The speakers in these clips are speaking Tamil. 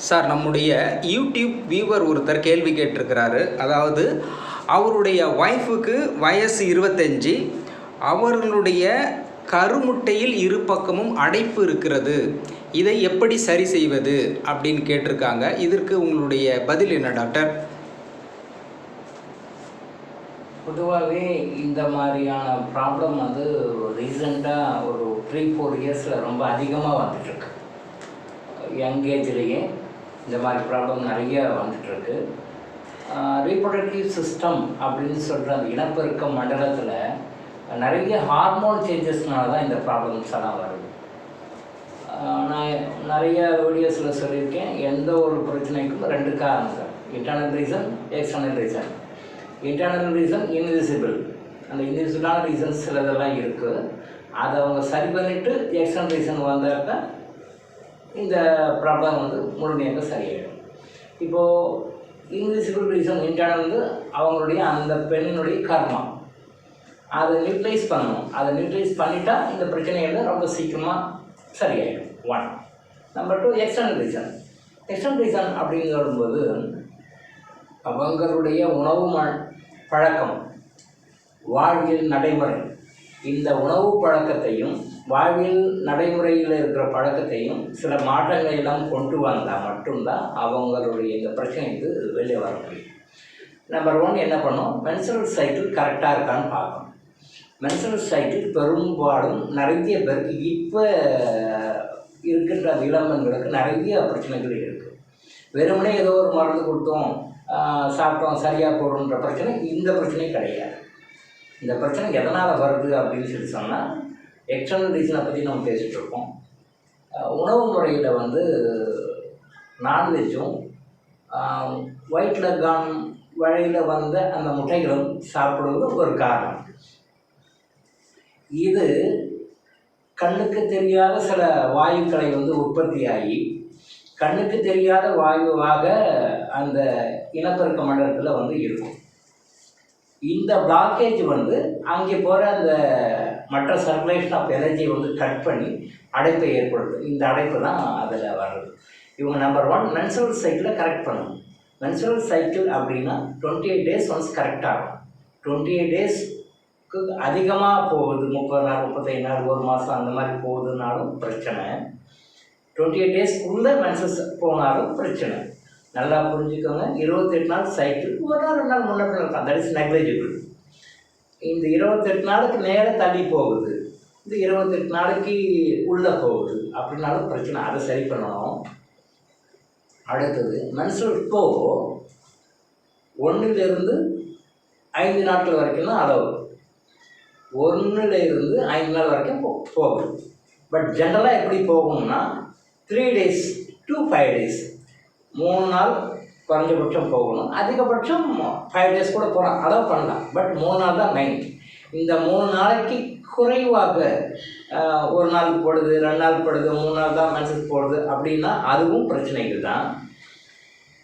சார், நம்முடைய யூடியூப் வியூவர் ஒருத்தர் கேள்வி கேட்டிருக்கிறாரு. அதாவது அவருடைய ஒய்ஃபுக்கு வயசு 25, அவர்களுடைய கருமுட்டையில் இரு பக்கமும் அடைப்பு இருக்கிறது, இதை எப்படி சரி செய்வது அப்படின்னு கேட்டிருக்காங்க. இதற்கு உங்களுடைய பதில் என்ன டாக்டர்? பொதுவாகவே இந்த மாதிரியான ப்ராப்ளம் வந்து ரீசெண்டாக ஒரு 3-4 இயர்ஸில் ரொம்ப அதிகமாக வந்துட்டுருக்கு. யங் ஏஜ்லேயே இந்த மாதிரி ப்ராப்ளம் நிறைய வந்துட்டுருக்கு. ரீப்ரொடக்டிவ் சிஸ்டம் அப்படின்னு சொல்கிற அந்த இனப்பெருக்க மண்டலத்தில் நிறைய ஹார்மோன் சேஞ்சஸ்னால தான் இந்த ப்ராப்ளம்ஸ் எல்லாம் வருது. நான் நிறைய வீடியோஸில் சொல்லியிருக்கேன், எந்த ஒரு பிரச்சனைக்கும் 2 காரணங்கள்: internal reason, external reason. Internal reason invisible, அந்த இன்விசிபிளான ரீசன்ஸ் சிலதெல்லாம் இருக்குது. அதை அவங்க சரி பண்ணிவிட்டு எக்ஸ்டர்னல் ரீசன் வந்தாக்க இந்த ப்ராப்ளம் வந்து முழுமையாக சரியாயிடும். இப்போது இன்விசிபிள் ரீசன் இன்டர்னல் வந்து அவங்களுடைய அந்த பெண்ணினுடைய கர்மா, அதை நியூட்ரலைஸ் பண்ணணும். அதை நியூட்ரலைஸ் பண்ணிட்டா இந்த பிரச்சனைகள் ரொம்ப சீக்கிரமாக சரியாயிடும். 1. Number 2, external reason. External reason அப்படின்னு வரும்போது அவங்களுடைய உணவு பழக்கம், வாழ்வியல் நடைமுறை, இந்த உணவு பழக்கத்தையும் வாழ்வியல் நடைமுறையில் இருக்கிற பழக்கத்தையும் சில மாற்றங்களை எல்லாம் கொண்டு வந்தால் மட்டும்தான் அவங்களுடைய இந்த பிரச்சனைக்கு வெளியே வர முடியும். நம்பர் 1 என்ன பண்ணணும், மென்சுரல் சைக்கிள் கரெக்டாக இருக்கான்னு பார்க்கணும். மென்சுரல் சைக்கிள் பெரும்பாலும் நிறைய பேருக்கு இப்போ இருக்கின்ற இளம்பெண்களுக்கு நிறைய பிரச்சனைகள் இருக்குது. வெறுமனே ஏதோ ஒரு மருந்து கொடுத்தோம், சாப்பிட்டோம், சரியாக போடுன்ற பிரச்சனை இந்த பிரச்சனை கிடையாது. இந்த பிரச்சனை எதனால் வருது அப்படின்னு சொல்லி சொன்னால், எக்ஸ்டர்னல் ரீசனை பற்றி நம்ம பேசிகிட்டு இருக்கோம். உணவு முறையில் வந்து நான்வெஜ்ஜும் ஒயிட் லெக்கான் வழியில் வந்த அந்த முட்டைகளும் சாப்பிடுவது ஒரு காரணம். இது கண்ணுக்கு தெரியாத சில வாயுக்களை வந்து உற்பத்தியாகி கண்ணுக்கு தெரியாத வாயுவாக அந்த இனப்பெருக்க மண்டலத்தில் வந்து இருக்கும். இந்த பிளாக்கேஜ் வந்து அங்கே போகிற அந்த மற்ற சர்க்குலேஷன் ஆஃப் எனர்ஜியை வந்து கட் பண்ணி அடைப்பை ஏற்படுத்தும். இந்த அடைப்பு தான் அதில் வர்றது. இவங்க நம்பர் 1 மென்சுரல் சைக்கிளை கரெக்ட் பண்ணணும். மென்சுரல் சைக்கிள் அப்படின்னா 28 டேஸ் ஒன்ஸ் கரெக்டாகும். 28 டேஸ்க்கு அதிகமாக போகுது, 30 நாள், 35 நாள், 1 மாதம் அந்த மாதிரி போகுதுனாலும் பிரச்சனை. 28 டேஸ்க்குள்ளே மென்சஸ் போனாலும் பிரச்சனை. நல்லா புரிஞ்சுக்கோங்க. 28 நாள் சைக்கிள், 1 நாள் 2 நாள் முன்னே இருக்கலாம், தட் இஸ் நெக்லிஜிபிள். இந்த 28 நாளுக்கு மேலே தள்ளி போகுது, இந்த 28 நாளைக்கு உள்ளே போகுது அப்படின்னாலும் பிரச்சனை. அதை சரி பண்ணணும். அடுத்தது மென்சுரல் ஃப்ளோ 1லிருந்து 5 நாட்கள் வரைக்கும் தான் அளவு. 1லிருந்து 5 நாள் வரைக்கும் போகுது. பட் ஜென்ரலாக எப்படி போகும்னா 3 days to 5 days, 3 நாள் குறைஞ்சபட்சம் போகணும். அதிகபட்சம் 5 days கூட போகலாம், அளவு பண்ணலாம். பட் 3 நாள் தான் மெயின். இந்த 3 நாளைக்கு குறைவாக 1 நாள் போடுது, 2 நாள் போடுது, 3 நாள் தான் மென்சஸ் போடுது அப்படின்னா அதுவும் பிரச்சனைகள் தான்.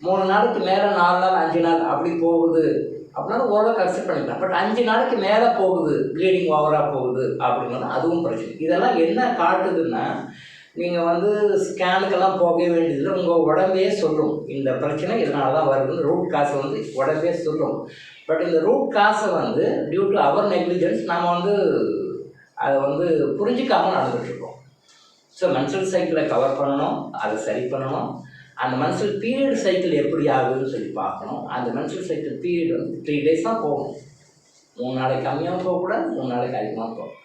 3 நாளுக்கு மேலே 4 நாள் 5 நாள் அப்படி போகுது அப்படின்னா ஓரளவுக்கு அக்செப்ட் பண்ணிக்கலாம். பட் 5 நாளைக்கு மேலே போகுது, ப்ளீடிங் ஓவராக போகுது அப்படின்னா அதுவும் பிரச்சனை. இதெல்லாம் என்ன காட்டுதுன்னா, நீங்கள் வந்து ஸ்கேனுக்கெல்லாம் போக வேண்டியதில்லை, உங்கள் உடம்பே சொல்லும் இந்த பிரச்சனை இதனால தான் வருதுன்னு. ரூட் காசை வந்து உடம்பே சொல்லும். பட் இந்த ரூட் காசை வந்து டியூ டு அவர் நெக்லிஜென்ஸ் நம்ம வந்து அதை வந்து புரிஞ்சிக்காமல் நடந்துகிட்ருக்கோம். ஸோ மென்சுரல் சைக்கிளை கவர் பண்ணணும், அதை சரி பண்ணணும். அந்த மென்சுரல் பீரியட் சைக்கிள் எப்படி ஆகுதுன்னு சொல்லி பார்க்கணும். அந்த மென்சுரல் சைக்கிள் பீரியட் வந்து 3 days தான் போகணும். 3 நாளைக்கு கம்மியாக போகக்கூடாது, 3 நாளைக்கு அதிகமாக போகணும்.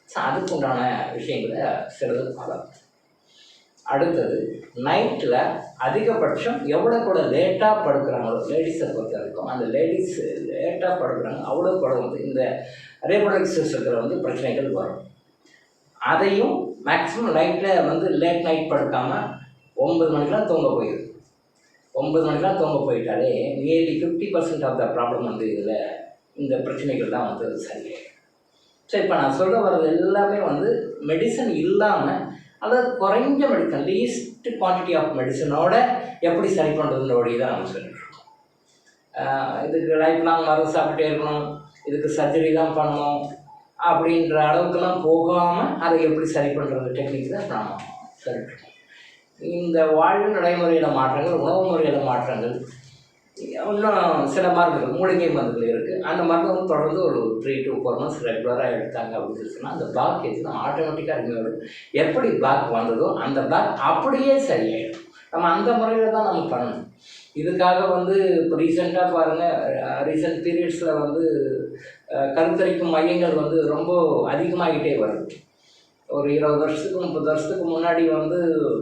ஸோ அதுக்கு உண்டான விஷயங்களை சிலது பார்க்கலாம். அடுத்தது நைட்டில் அதிகபட்சம் எவ்வளோ கூட லேட்டாக படுக்கிறாங்களோ, லேடிஸை பொறுத்த வரைக்கும் அந்த லேடிஸ் லேட்டாக படுக்கிறாங்க அவ்வளோ கூட வந்து இந்த ரீப்ரொடக்டிவ் சிஸ்டத்தில் வந்து பிரச்சனைகள் வரும். அதையும் மேக்ஸிமம் நைட்டில் வந்து லேட் நைட் படுக்காமல் 9 மணிக்கெலாம் தூங்க போயிடுது. 9 மணிக்கெலாம் தூங்க போயிட்டாலே நியர்லி 50% ஆஃப் த ப்ராப்ளம் வந்து இதில் இந்த பிரச்சனைகள் தான் வந்து சரியாயிடும். ஸோ இப்போ நான் சொல்ல வர்றது எல்லாமே வந்து மெடிசன் இல்லாமல், அதாவது குறைஞ்ச மெடிசன், லீஸ்ட் குவான்டிட்டி ஆஃப் மெடிசனோட எப்படி சரி பண்ணுறதுன்ற வழி தான் நம்ம சொல்லிட்டுருக்கோம். இதுக்கு லைஃப் லாங் மருந்து சாப்பிட்டே இருக்கணும், இதுக்கு சர்ஜரி தான் பண்ணணும் அப்படின்ற அளவுக்குலாம் போகாமல் அதை எப்படி சரி பண்ணுறது டெக்னிக் தான் நாம் சொல்லிட்டுருக்கோம். இந்த வாழ்வு நடைமுறையில் மாற்றங்கள், உணவு முறையில் மாற்றங்கள், இன்னும் சில மருந்துகள், மூலிகை மருந்துகள் இருக்குது. அந்த மருந்து வந்து தொடர்ந்து ஒரு 3 to 4 months ரெகுலராக எடுத்தாங்க அப்படின்னு சொன்னால் அந்த பிளாக்கேஜ் தான் ஆட்டோமேட்டிக்காக ரிமூவ். எப்படி பிளாக் வந்ததோ அந்த பிளாக் அப்படியே சரியாயிடும். நம்ம அந்த முறையில் தான் நம்ம பண்ணணும். இதுக்காக வந்து இப்போ ரீசெண்டாக பாருங்கள், ரீசெண்ட் பீரியட்ஸில் வந்து கருத்தரிக்கும் மையங்கள் வந்து ரொம்ப அதிகமாகிட்டே வருது. ஒரு 20 வருஷத்துக்கு 30 வருஷத்துக்கு முன்னாடி வந்து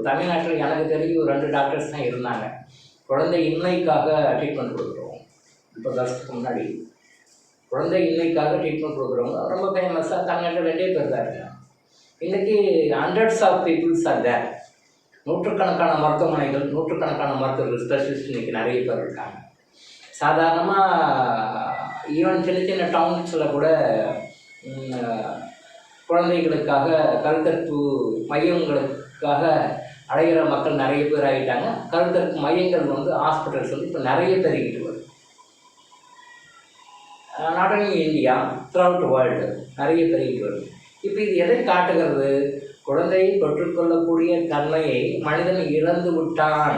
தமிழ்நாட்டில் எனக்கு தெரிஞ்சு ஒரு 2 டாக்டர்ஸ் தான் இருந்தாங்க. குழந்தை இன்மைக்காக ட்ரீட்மெண்ட் கொடுக்குறோம். 30 வருஷத்துக்கு முன்னாடி குழந்தை இன்மைக்காக ட்ரீட்மெண்ட் கொடுக்குறவங்க ரொம்ப ஃபேமஸாக தமிழ்நாட்டில் 2 பேர் தான் இருக்காங்க. இன்றைக்கி hundreds of peoples are there. நூற்றுக்கணக்கான மருத்துவமனைகள், நூற்றுக்கணக்கான மருத்துவர்கள், ஸ்பெஷலிஸ்ட் இன்றைக்கி நிறைய பேர் இருக்காங்க. சாதாரணமாக ஈவன் சின்ன சின்ன டவுன்ஸில் கூட குழந்தைகளுக்காக கருத்தரிப்பு மையங்களுக்காக அடைகிற மக்கள் நிறைய பேர் ஆகிட்டாங்க. கருத்தரிப்பு மையங்கள் வந்து ஹாஸ்பிட்டல்ஸ் வந்து இப்போ நிறைய பெருகிட்டு வருது. Not only India, throughout world நிறைய பெருகிட்டு வருது. இப்போ இது எதை காட்டுகிறது? குழந்தையை பெற்றுக்கொள்ளக்கூடிய தன்மையை மனிதன் இழந்து விட்டான்.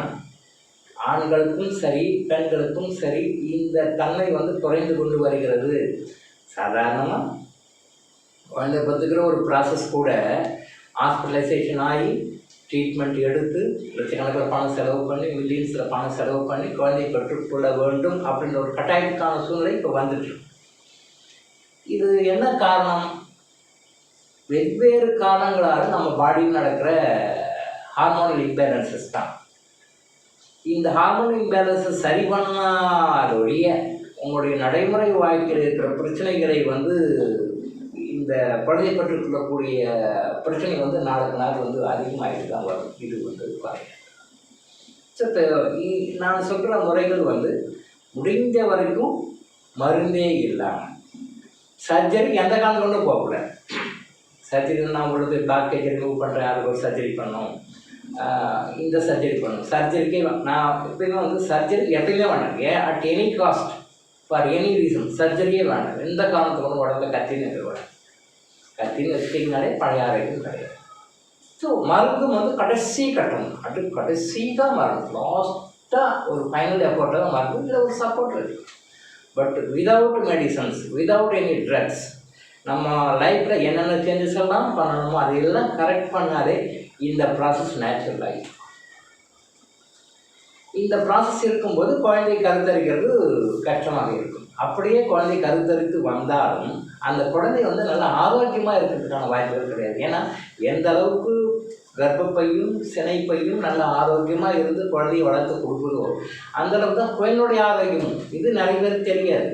ஆண்களுக்கும் சரி பெண்களுக்கும் சரி இந்த தன்மை வந்து குறைந்து கொண்டு வருகிறது. சாதாரணமாக குழந்தை பத்துக்கிற ஒரு ப்ராசஸ் கூட ஹாஸ்பிட்டலைசேஷன் ஆகி ட்ரீட்மெண்ட் எடுத்து லட்சக்கணக்கில் பணம் செலவு பண்ணி, மில்லியன்ஸில் பணம் செலவு பண்ணி குழந்தையை பெற்றுக்கொள்ள வேண்டும் அப்படின்ற ஒரு கட்டாயத்துக்கான சூழ்நிலை இப்போ வந்துட்டு. இது என்ன காரணம்? வெவ்வேறு காரணங்களால் நம்ம பாடியில் நடக்கிற ஹார்மோனல் இம்பேலன்சஸ் தான். இந்த ஹார்மோனல் இம்பேலன்ஸை சரி பண்ணாதொழிய உங்களுடைய நடைமுறை வாழ்க்கையில் இருக்கிற பிரச்சனைகளை வந்து இந்த குழந்தை பெற்றுக்கொள்ளக்கூடிய பிரச்சனை வந்து நாளுக்கு நாள் வந்து அதிகமாகிட்டு தான் வரும். இது வந்து பாருங்கள். ஸோ இப்போ நான் சொல்கிற முறைகள் வந்து முடிஞ்ச வரைக்கும் மருந்தே இல்லாமல் சர்ஜரி எந்த காலம் கொண்டு போகக்கூடாது. சர்ஜரி நான் உங்களுக்கு பிளாக்கேஜ் ரிமூவ் பண்ணுறேன், அதுக்கு ஒரு சர்ஜரி பண்ணணும், இந்த சர்ஜரி பண்ணணும். சர்ஜரிக்கே நான் எப்பயுமே வந்து சர்ஜரி எப்பயுமே வேண்டாம். ஏன் at any cost for any reason சர்ஜரியே வேண்டாம். எந்த காரணத்துக்கு உடம்புல கத்தின்னு இருக்கக்கூடாது. கத்தின்னு வச்சிட்டிங்கனாலே பழைய ஆரோக்கியம் கிடையாது. ஸோ மருந்து வந்து கடைசி கட்டணும். கடைசி தான் மருந்து. லாஸ்ட்டாக ஒரு ஃபைனல் எஃபோர்ட்டாக தான் மருந்து. இதில் ஒரு சப்போர்ட் இருக்குது. But without medicines, without any drugs நம்ம லைஃப்பில் என்னென்ன சேஞ்சஸ் எல்லாம் பண்ணணுமோ அதையெல்லாம் கரெக்ட் பண்ணாலே இந்த ப்ராசஸ் நேச்சுரல் ஆகிடும். இந்த ப்ராசஸ் இருக்கும்போது குழந்தை கருத்தரிக்கிறது கஷ்டமாக இருக்கும். அப்படியே குழந்தை கருத்தரித்து வந்தாலும் அந்த குழந்தை வந்து நல்லா ஆரோக்கியமாக இருக்கிறதுக்கான வாய்ப்புகள் கிடையாது. ஏன்னா எந்த அளவுக்கு கர்ப்பப்பையும் சினைப்பையும் நல்ல ஆரோக்கியமாக இருந்து குழந்தையை வளர்த்து கொடுக்குதோ அந்தளவுக்கு தான் குழந்தையுடைய ஆரோக்கியமும். இது நிறைய பேருக்கு தெரியாது.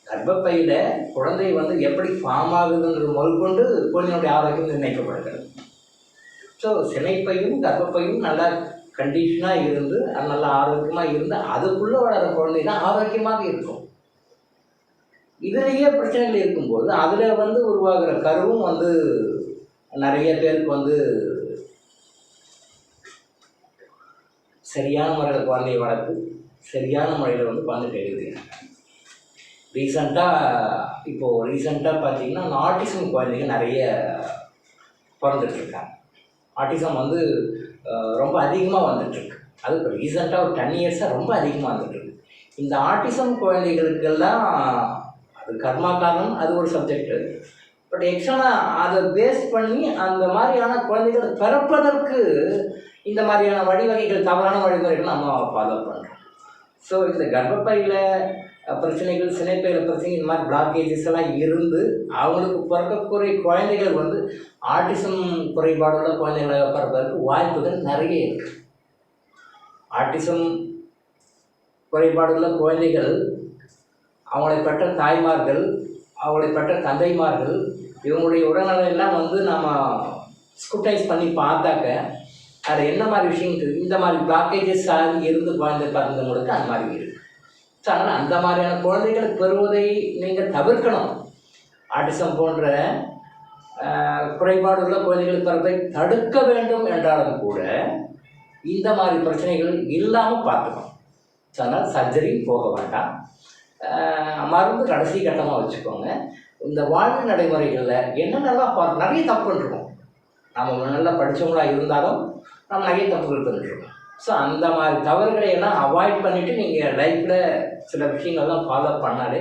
கர்ப்பப்பையில் குழந்தை வந்து எப்படி ஃபார்ம் ஆகுதுன்றது முதற்கொண்டு குழந்தையுடைய ஆரோக்கியம் நிர்ணயிக்கப்படுகிறது. ஸோ சினைப்பையும் கர்ப்பப்பையும் நல்லா கண்டிஷனாக இருந்து அது நல்லா ஆரோக்கியமாக இருந்து அதுக்குள்ளே வளர குழந்தை தான் ஆரோக்கியமாக இருக்கும். இதுலேயே பிரச்சனைகள் இருக்கும்போது அதில் வந்து உருவாகிற கருவும் வந்து நிறைய பேருக்கு வந்து சரியான முறையில் குழந்தையை வளர்த்து சரியான முறையில் வந்து குழந்தை தெரிவிக்கிறாங்க. ரீசெண்டாக பார்த்தீங்கன்னா ஆட்டிசம் குழந்தைங்க நிறைய பிறந்துட்டுருக்காங்க. ஆட்டிசம் வந்து ரொம்ப அதிகமாக வந்துட்டுருக்கு. அது இப்போ ரீசெண்டாக ஒரு 10 இயர்ஸாக ரொம்ப அதிகமாக வந்துட்டுருக்கு. இந்த ஆட்டிசம் குழந்தைகளுக்கெல்லாம் அது கர்மா காரணம், அது ஒரு சப்ஜெக்டு. பட் எக்ஸ்ட்ரா அதை பேஸ் பண்ணி அந்த மாதிரியான குழந்தைகள் பிறப்பதற்கு இந்த மாதிரியான வழிவகைகள், தவறான வழிமுறைகள் நம்ம ஃபாலோ பண்ணுறோம். ஸோ இந்த கர்ப்பப்பையில் பிரச்சனைகள், சினைப்பையில் பிரச்சனை, இந்த மாதிரி பிளாக்கேஜஸ் எல்லாம் இருந்து அவங்களுக்கு பிறக்கக்கூடிய குழந்தைகள் வந்து ஆட்டிசம் குறைபாடுள்ள குழந்தைகளாக பிறப்பதற்கு வாய்ப்புகள் நிறைய இருக்குது. ஆட்டிசம் குறைபாடுள்ள குழந்தைகள், அவங்களை பெற்ற தாய்மார்கள், அவங்களை பெற்ற தந்தைமார்கள், இவங்களுடைய உடல்நிலையெல்லாம் வந்து நம்ம ஸ்கூட்டைஸ் பண்ணி பார்த்தாக்க அது என்ன மாதிரி விஷயங்கள், இந்த மாதிரி பிளாக்கேஜஸ் ஆகி இருந்து குழந்தை பிறந்தவங்களுக்கு அந்த மாதிரி இருக்குது. ஸோ அதனால் அந்த மாதிரியான குழந்தைகளை பெறுவதை நீங்கள் தவிர்க்கணும். ஆட்டிசம் போன்ற குறைபாடுள்ள குழந்தைகள் பிறப்பை தடுக்க வேண்டும் என்றாலும் கூட இந்த மாதிரி பிரச்சனைகள் இல்லாமல் பார்த்துக்கணும். ஸோ அதனால் சர்ஜரி போக வேண்டாம். மருந்து கடைசி கட்டமாக வச்சுக்கோங்க. இந்த வாழ்வு நடைமுறைகளில் என்னென்னலாம் நிறைய தப்பு பண்ணிருக்கோம். நம்ம நல்லா படித்தவங்களாக இருந்தாலும் நம்ம நிறைய தப்புகள் பண்ணிருக்கோம். ஸோ அந்த மாதிரி தவறுகளை எல்லாம் அவாய்ட் பண்ணிவிட்டு நீங்கள் லைஃப்பில் சில விஷயங்கள்லாம் ஃபாலோ பண்ணாலே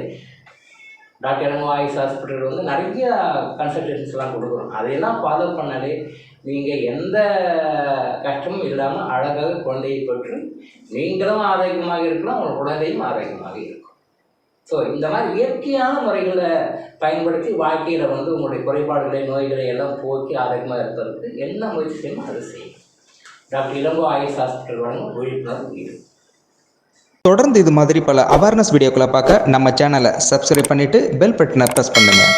டாக்டர் எம்ஓ ஆயுஷ் ஹாஸ்பிட்டல் வந்து நிறைய கன்சல்டேஷன்ஸ்லாம் கொடுக்குறோம். அதையெல்லாம் ஃபாலோ பண்ணாலே நீங்கள் எந்த கஷ்டமும் இல்லாமல் அழகாக குழந்தையை பெற்று நீங்களும் ஆரோக்கியமாக இருக்கலாம், உங்கள் குழந்தையும் ஆரோக்கியமாக இருக்கும். ஸோ இந்த மாதிரி இயற்கையான முறைகளை பயன்படுத்தி வாழ்க்கையில் வந்து உங்களுடைய குறைபாடுகளை நோய்களை எல்லாம் போக்கி ஆரோக்கியமாக இருப்பதற்கு என்ன முயற்சி செய்யணுமோ அதை செய்யும். டாக்டர் இளங்கோ ஆயுஷ் ஹாஸ்பிட்டல் வழங்கும் விழிப்புணர்வு வீடு. தொடர்ந்து இது மாதிரி பல அவேர்னஸ் வீடியோக்களை பார்க்க நம்ம சேனலை சப்ஸ்கிரைப் பண்ணிவிட்டு பெல் பட்டனை ப்ரெஸ் பண்ணுங்கள்.